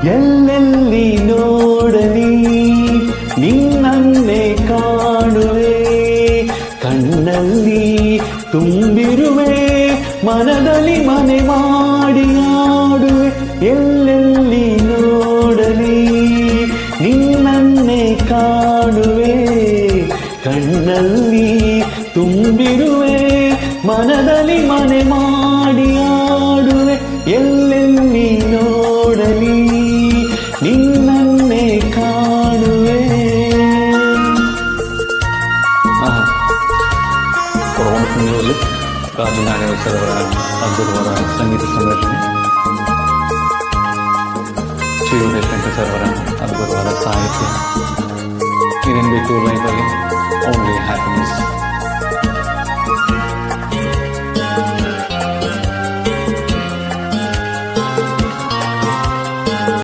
ಎಲ್ಲೆಲ್ಲಿ ನೋಡಲಿ ನಿನ್ನನ್ನೇ ಕಾಣುವೆ, ಕಣ್ಣಲ್ಲಿ ತುಂಬಿರುವೆ, ಮನದಲ್ಲಿ ಮನೆ ಮಾಡಿ ಆಡುವೆ. ಎಲ್ಲೆಲ್ಲಿ ನೋಡಲಿ ನಿನ್ನನ್ನೇ ಕಾಣುವೆ, ಕಣ್ಣಲ್ಲಿ ತುಂಬಿರುವೆ, ಮನದಲ್ಲಿ ಮನೆ ಮಾಡಿ ಆಡುವೆ. ಎಲ್ಲೆಲ್ಲಿ ನೋಡಲಿ ನಿನ್ನನ್ನೇ ಕಾಣುವೆ. ಮ್ಯೂಸಿಕ್ ರಾಜು ನಾಗೇಂದ್ರ ಸರ್ ಅವರ ಅದ್ಭುತವಾದ ಸಂಗೀತ ಸಂರಚನೆ, ಶ್ರೀ ದೇಶಪಾಂಡೆ ಸರ್ ಅವರ ಅದ್ಭುತವಾದ ಸಾಹಿತ್ಯ. ಇದೇನು ಬೇಕು ಲೈಫಲ್ಲಿ, ಓನ್ಲಿ ಹ್ಯಾಪಿನೆಸ್.